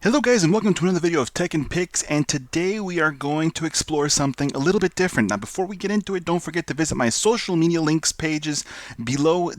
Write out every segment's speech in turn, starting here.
Hello guys, and welcome to another video of Tech and Pics, and today we are going to explore something a little bit different. Now before we get into it, don't forget to visit my social media links pages below,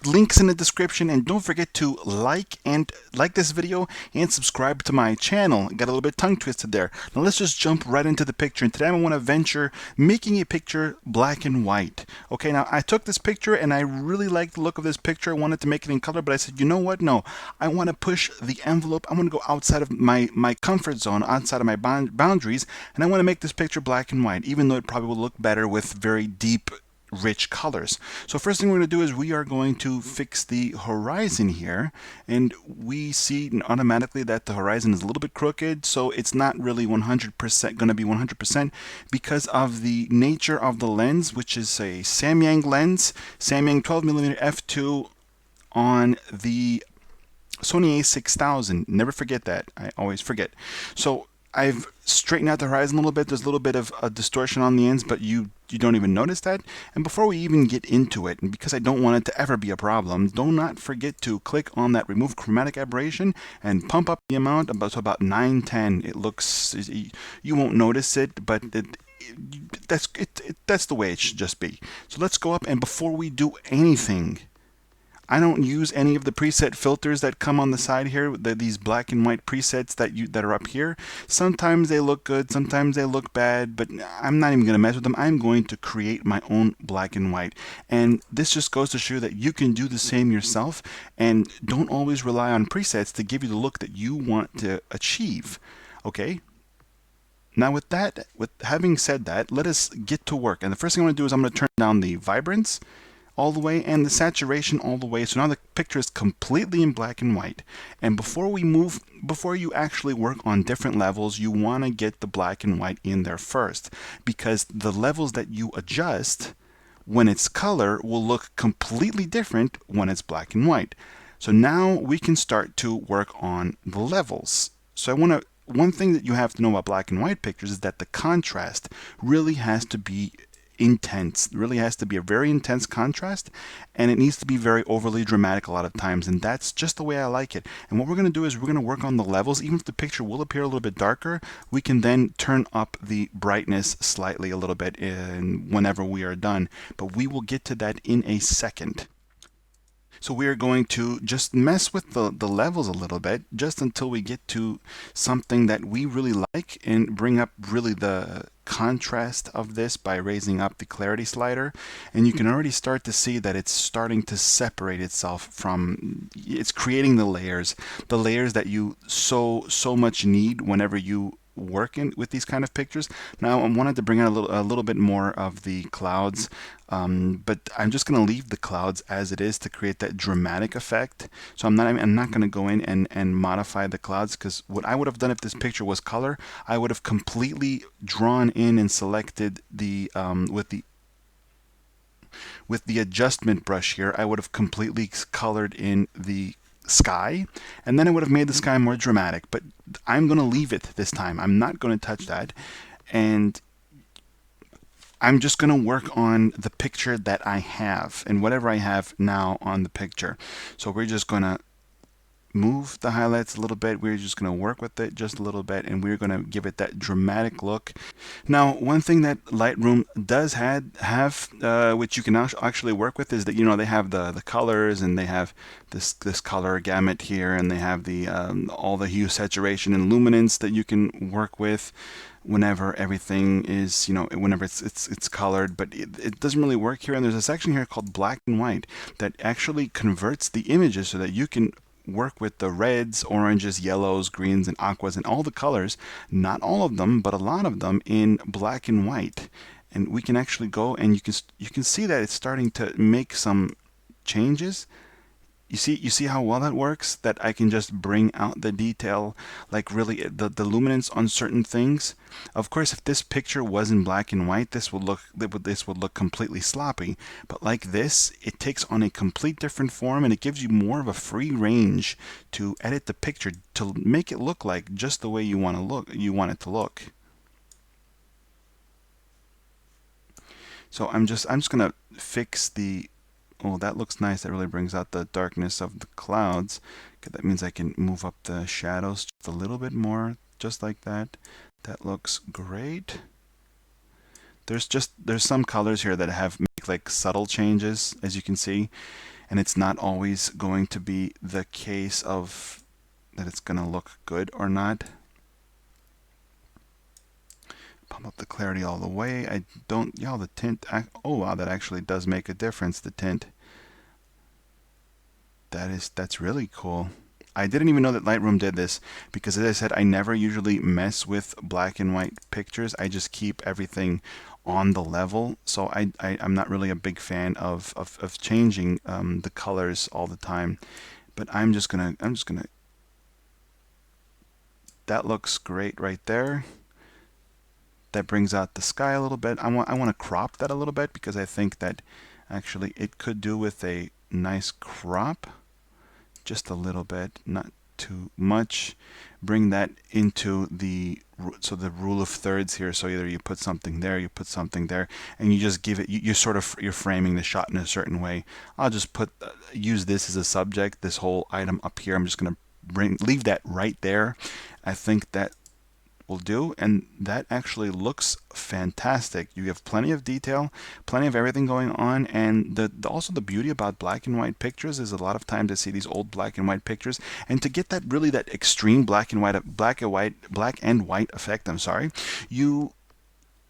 links in the description, and don't forget to like this video and subscribe to my channel. Got a little bit tongue twisted there. Now let's just jump right into the picture, and today I want to venture making a picture black and white. Okay, now I took this picture and I really like the look of this picture. I wanted to make it in color, but I said, you know what? No, I want to push the envelope. I want to go outside of my comfort zone, outside of my boundaries, and I want to make this picture black and white, even though it probably will look better with very deep, rich colors. So first thing we're going to do is we are going to fix the horizon here, and we see automatically that the horizon is a little bit crooked, so it's not really 100% going to be 100% because of the nature of the lens, which is a Samyang lens, Samyang 12mm f2 on the Sony A6000. Never forget that. I always forget. So I've straightened out the horizon a little bit. There's a little bit of a distortion on the ends, but you don't even notice that. And before we even get into it, and because I don't want it to ever be a problem, do not forget to click on that remove chromatic aberration and pump up the amount to about 910. It looks, you won't notice it, but that's the way it should just be. So let's go up, and before we do anything, I don't use any of the preset filters that come on the side here, these black and white presets that are up here. Sometimes they look good, sometimes they look bad, but I'm not even going to mess with them. I'm going to create my own black and white. And this just goes to show that you can do the same yourself, and don't always rely on presets to give you the look that you want to achieve. Okay? Now with having said that, let us get to work. And the first thing I'm going to do is I'm going to turn down the vibrance all the way and the saturation all the way. So now the picture is completely in black and white. And before you actually work on different levels, you want to get the black and white in there first, because the levels that you adjust when it's color will look completely different when it's black and white. So now we can start to work on the levels. So one thing that you have to know about black and white pictures is that the contrast really has to be intense. It really has to be a very intense contrast, and it needs to be very overly dramatic a lot of times, and that's just the way I like it. And what we're going to do is we're going to work on the levels. Even if the picture will appear a little bit darker, we can then turn up the brightness slightly a little bit whenever we are done, but we will get to that in a second. So we are going to just mess with the levels a little bit, just until we get to something that we really like, and bring up really the contrast of this by raising up the clarity slider. And you can already start to see that it's starting to separate itself from, it's creating the layers that you so much need whenever you working with these kind of pictures. Now I wanted to bring out a little bit more of the clouds, but I'm just going to leave the clouds as it is to create that dramatic effect. So I'm not going to go in and modify the clouds, because what I would have done if this picture was color, I would have completely drawn in and selected the with the adjustment brush here, I would have completely colored in the sky, and then I would have made the sky more dramatic. But I'm going to leave it this time. I'm not going to touch that, and I'm just going to work on the picture that I have and whatever I have now on the picture. So we're just going to move the highlights a little bit. We're just going to work with it just a little bit, and we're going to give it that dramatic look. Now, one thing that Lightroom does have, which you can actually work with, is that they have the colors, and they have this color gamut here, and they have the all the hue, saturation, and luminance that you can work with whenever everything is, whenever it's colored. But it doesn't really work here. And there's a section here called black and white that actually converts the images so that you can work with the reds, oranges, yellows, greens, and aquas, and all the colors, not all of them, but a lot of them, in black and white. And we can actually go, and you can see that it's starting to make some changes. You see how well that works? That I can just bring out the detail, like really the luminance on certain things. Of course, if this picture was in black and white, this would look completely sloppy. But like this, it takes on a complete different form, and it gives you more of a free range to edit the picture to make it look like just the way you want it to look. So I'm just gonna fix the Oh, that looks nice. That really brings out the darkness of the clouds. Okay, that means I can move up the shadows just a little bit more, just like that. That looks great. There's some colors here that have make like subtle changes, as you can see, and it's not always going to be the case of that it's going to look good or not. Pump up the clarity all the way. I don't, yeah, the tint. Oh wow, that actually does make a difference. The tint. That's really cool. I didn't even know that Lightroom did this because, as I said, I never usually mess with black and white pictures. I just keep everything on the level. So I'm not really a big fan of changing the colors all the time. But I'm just gonna. That looks great right there. That brings out the sky a little bit. I want to crop that a little bit because I think that actually it could do with a nice crop. Just a little bit, not too much. Bring that into the rule of thirds here. So either you put something there, you put something there, and you just give it. You sort of you're framing the shot in a certain way. I'll just use this as a subject. This whole item up here. I'm just gonna leave that right there. I think that will do, and that actually looks fantastic. You have plenty of detail, plenty of everything going on, and also the beauty about black and white pictures is a lot of times I see these old black and white pictures, and to get that really that extreme black and white effect, I'm sorry, you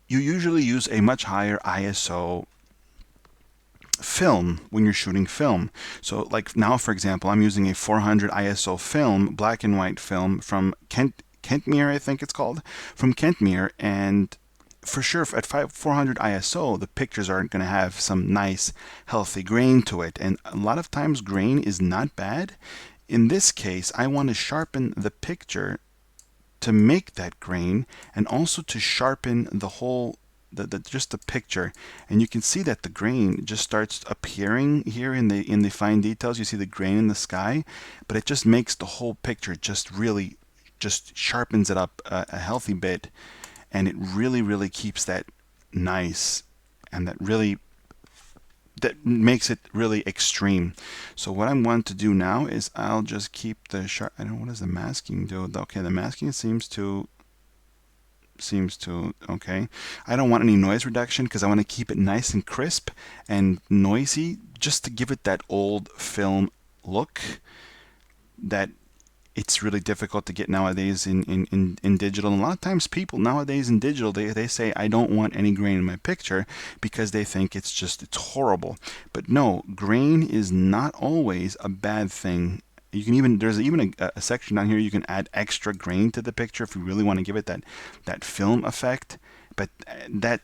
usually use a much higher ISO film when you're shooting film. So like now, for example, I'm using a 400 ISO film, black and white film from Kentmere, I think it's called, from Kentmere, and for sure at 400 ISO, the pictures are going to have some nice, healthy grain to it, and a lot of times grain is not bad. In this case, I want to sharpen the picture to make that grain, and also to sharpen the whole just the picture, and you can see that the grain just starts appearing here in the fine details. You see the grain in the sky, but it just makes the whole picture just really just sharpens it up a healthy bit, and it really keeps that nice, and that makes it really extreme. So what I want to do now is I'll just keep the sharp. I don't know, what does the masking do? Okay, the masking seems to okay. I don't want any noise reduction because I want to keep it nice and crisp and noisy, just to give it that old film look that it's really difficult to get nowadays in digital. And a lot of times people nowadays in digital, they say, I don't want any grain in my picture because they think it's horrible. But no, grain is not always a bad thing. There's even a section down here you can add extra grain to the picture if you really want to give it that film effect. But that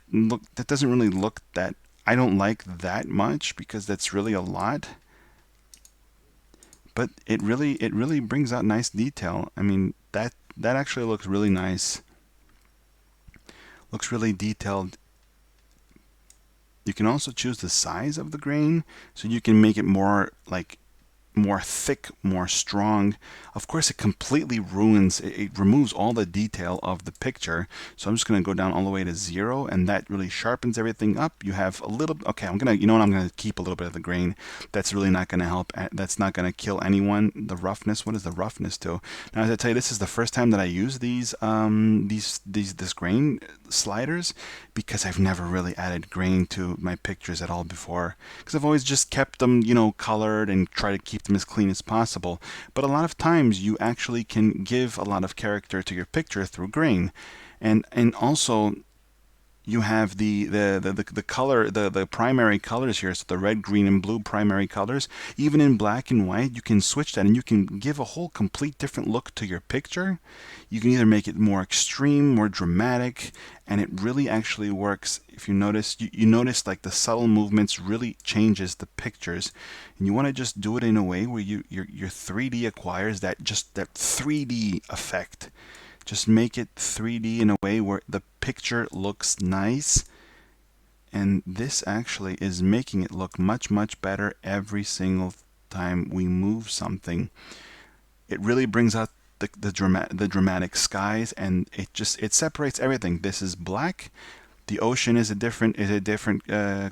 doesn't really look that, I don't like that much because that's really a lot. But it really brings out nice detail. I mean, that actually looks really nice. Looks really detailed. You can also choose the size of the grain, so you can make it more thick, more strong. Of course, it completely it removes all the detail of the picture. So I'm just going to go down all the way to 0, and that really sharpens everything up. You have a little, okay, I'm going to keep a little bit of the grain. That's really not going to help. That's not going to kill anyone. The roughness, what does the roughness do? Now, as I tell you, this is the first time that I use this grain sliders, because I've never really added grain to my pictures at all before, because I've always just kept them, colored and try to keep them as clean as possible. But a lot of times you actually can give a lot of character to your picture through grain, and also you have the color, the primary colors here, so the red, green, and blue primary colors. Even in black and white, you can switch that, and you can give a whole complete different look to your picture. You can either make it more extreme, more dramatic, and it really actually works. If you notice, you notice like the subtle movements really changes the pictures, and you want to just do it in a way where your 3D acquires that 3D effect. Just make it 3D in a way where the picture looks nice, and this actually is making it look much better every single time we move something. It really brings out the dramatic skies, and it separates everything. This is black, The ocean is a different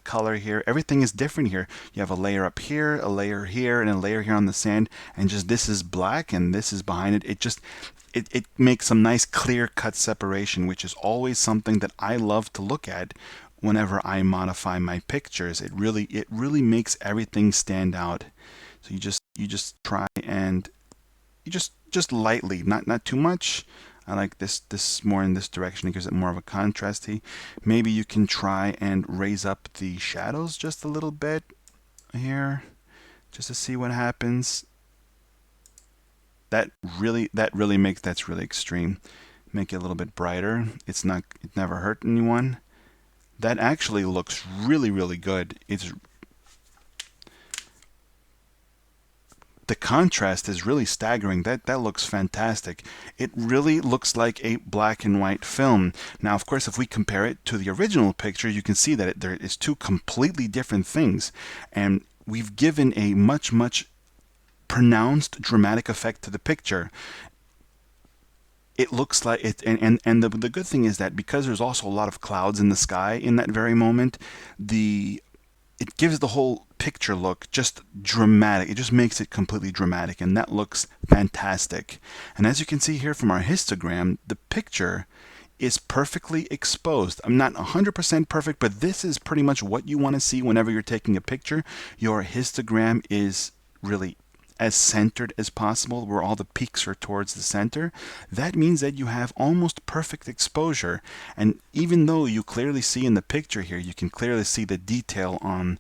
color here. Everything is different here. You have a layer up here, a layer here, and a layer here on the sand, and just this is black and this is behind it. It makes some nice clear cut separation, which is always something that I love to look at whenever I modify my pictures. It really makes everything stand out. So you just try and you just lightly, not too much. I like this more in this direction. It gives it more of a contrasty. Maybe you can try and raise up the shadows just a little bit here, just to see what happens. That's really extreme. Make it a little bit brighter. It never hurt anyone. That actually looks really good. The contrast is really staggering. That looks fantastic. It really looks like a black and white film. Now, of course, if we compare it to the original picture, you can see that there is two completely different things. And we've given a much pronounced dramatic effect to the picture. It looks like it, and the good thing is that because there's also a lot of clouds in the sky in that very moment, it gives the whole picture look just dramatic. It just makes it completely dramatic, and that looks fantastic. And as you can see here from our histogram, the picture is perfectly exposed. I'm not 100% perfect, but this is pretty much what you want to see whenever you're taking a picture. Your histogram is really as centered as possible, where all the peaks are towards the center. That means that you have almost perfect exposure. And even though you clearly see in the picture here, you can clearly see the detail on,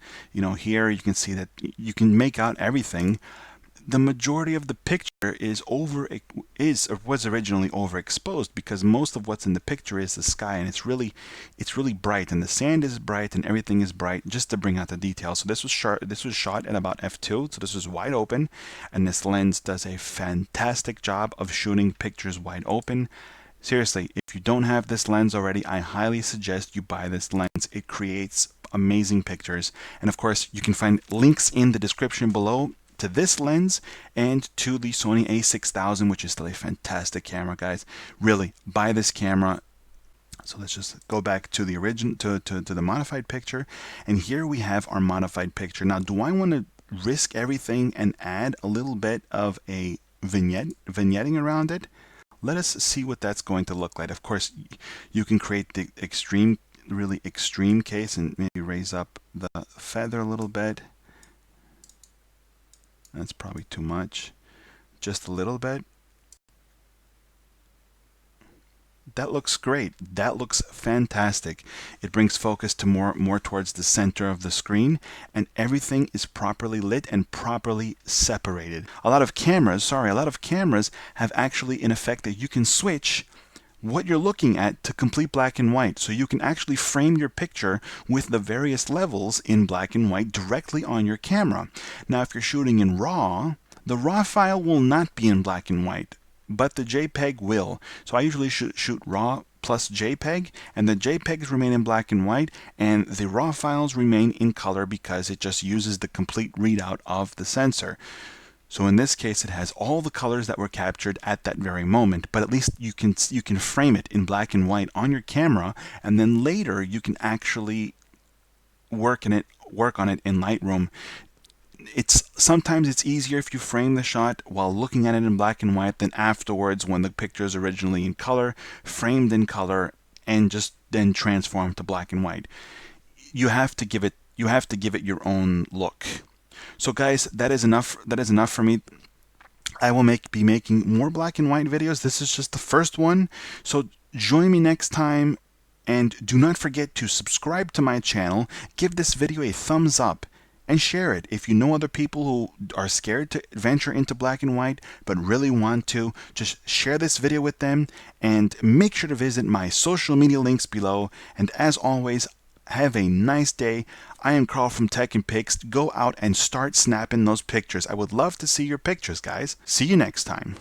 here, you can see that you can make out everything. The majority of the picture was originally overexposed, because most of what's in the picture is the sky, and it's really bright, and the sand is bright, and everything is bright, just to bring out the details. So this was shot at about f2, so this was wide open, and this lens does a fantastic job of shooting pictures wide open. Seriously, if you don't have this lens already, I highly suggest you buy this lens. It creates amazing pictures, and of course you can find links in the description below to this lens and to the Sony a6000, which is still a fantastic camera, guys. Really, buy this camera. So let's just go back to the original, to the modified picture, and here we have our modified picture. Now, do I want to risk everything and add a little bit of a vignetting around it? Let us see what that's going to look like. Of course, you can create the really extreme case and maybe raise up the feather a little bit. That's probably too much. Just a little bit. That looks great. That looks fantastic. It brings focus to more towards the center of the screen, and everything is properly lit and properly separated. A lot of cameras have actually an effect that you can switch what you're looking at to complete black and white. So you can actually frame your picture with the various levels in black and white directly on your camera. Now, if you're shooting in RAW, the RAW file will not be in black and white, but the JPEG will. So I usually shoot RAW plus JPEG, and the JPEGs remain in black and white, and the RAW files remain in color because it just uses the complete readout of the sensor. So in this case, it has all the colors that were captured at that very moment, but at least you can frame it in black and white on your camera, and then later you can actually work on it in Lightroom. Sometimes it's easier if you frame the shot while looking at it in black and white than afterwards when the picture is originally in color, framed in color, and just then transformed to black and white. You have to give it your own look. So guys, that is enough for me. I will be making more black and white videos. This is just the first one. So join me next time, and do not forget to subscribe to my channel, give this video a thumbs up, and share it. If you know other people who are scared to venture into black and white but really want to, just share this video with them, and make sure to visit my social media links below. And as always, have a nice day. I am Carl from Tech and Pics. Go out and start snapping those pictures. I would love to see your pictures, guys. See you next time.